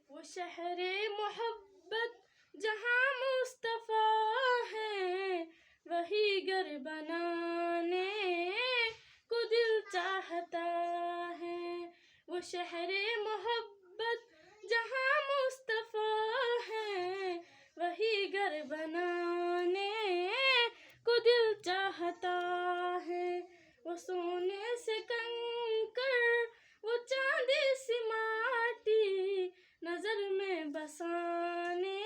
वो शहरे मोहब्बत जहाँ मुस्तफ़ा है, वही घर बनाने को दिल चाहता है। वो शहरे मोहब्बत जहाँ मुस्तफ़ा है, वही घर बनाने को दिल चाहता है। वो सोने से कंकर, वो चांदी सी माटी, नजर में बसाने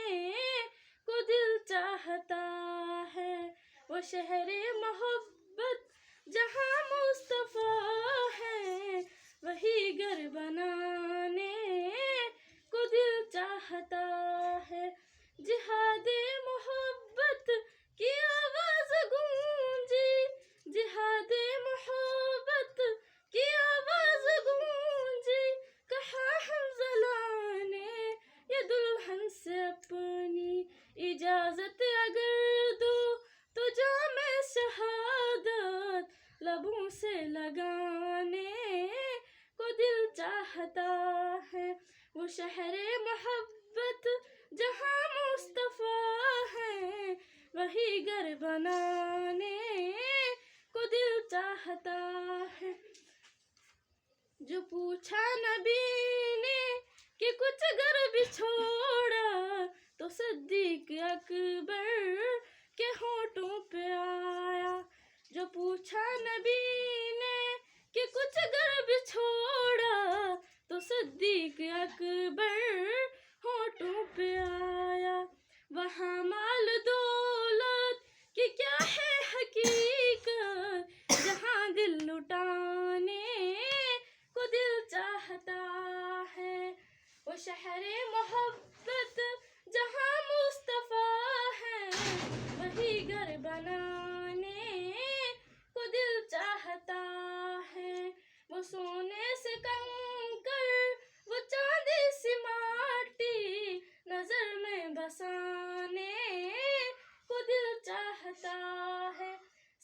को दिल चाहता है। वो शहरे मोहब्बत जहाँ मुस्तफ़ा है, वही घर बनाने को दिल चाहता है। जिहादे मोहब्बत की आवाज़ गूंजी, जिहादे मोहब्बत की आवाज़ गूंजी, कहा हमज़ला ने ये दुल्हन से अपनी इजाज़त अगर दो, तो जामे शहादत लबों से लगाने को दिल चाहता है। वो शहरे मोहब्बत जहाँ मुस्तफ़ा है, वही घर बनाने को दिल चाहता है। जो पूछा नबी ने कि कुछ घर भी छोड़ा, तो सिद्दीक़ अकबर के होठों पे आया। जो पूछा नबी ने कि कुछ घर भी छोड़ा, तो सिद्दीक़ अकबर होठों पे आया। वहाँ माल दौलत कि क्या है हकीकत, जहाँ दिल लुटाने को दिल चाहता है। वो शहरे मोहब्बत जहाँ मुस्तफ़ा है, वही घर बनाने को दिल चाहता है। वो सोने से कंकर, वो चांदी सी माटी, नजर में बसाने को दिल चाहता है।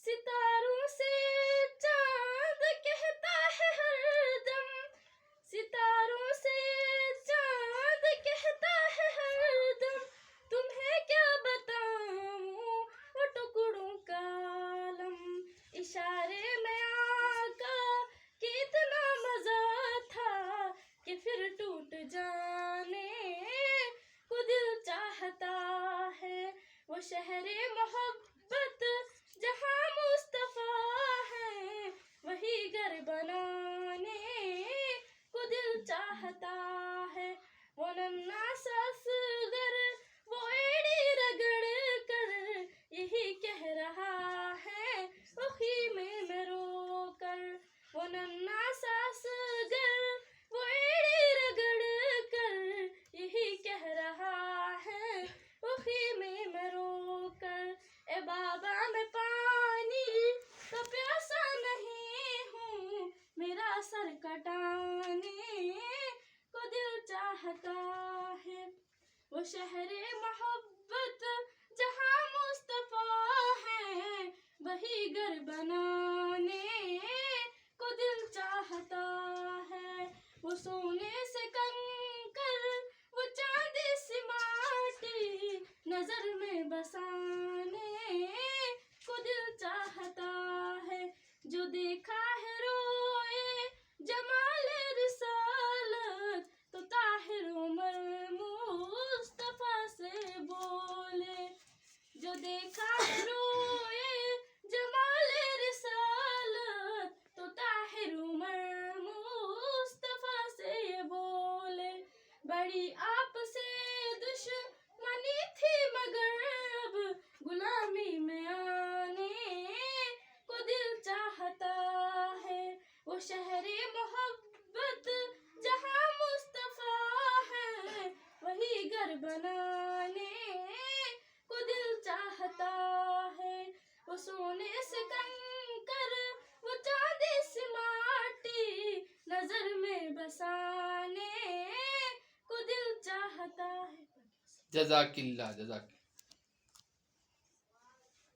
सितारों से चांद कहता है हरदम, सितारों से चांद कहता है हरदम, तुम्हें क्या बताऊं वो टुकड़ों का आलम। इशारे में आका कि इतना मजा था कि फिर टूट जाने को दिल चाहता है। वो शहरे मोहब्बत जहाँ मुस्तफ़ा है, वही घर बनाने को दिल चाहता है। वो नन्हा सा असगर, वो एड़ी रगड़ कर यही कह रहा है, वो ख़ीमे में रो कर। वो नन्हा सा असगर, वो एड़ी रगड़ कर यही कह रहा है, वो ख़ीमे में रो कर। ए बाबा मैं पानी तो प्यासा नहीं हूँ, मेरा सर कटाने को दिल चाहता है। वो शहरे मोहब्बत जहाँ मुस्तफ़ा है, वही घर बनाने को दिल चाहता है। वो सोने से कंकर, वो चांदी सी माटी, नजर में बसाने को दिल चाहता है। जो देखा है रोए जमाले रिसालत, तो ताहिर उमर मुस्तफ़ा से बोले। जो देखा है रोए जमाले रिसालत, तो ताहिर उमर मुस्तफ़ा से बोले। बड़ी आपसे दुश्मनी थी मगर अब गुलामी में आने को दिल चाहता है। वो शहरे मोहब्बत जहाँ मुस्तफ़ा है, वही घर बनाने को दिल चाहता है। वो सोने से कंकर, वो चांदी सी माटी, नजर में बसाने को दिल चाहता है। जज़ाकिल्लाह जज़ाकिल्लाह।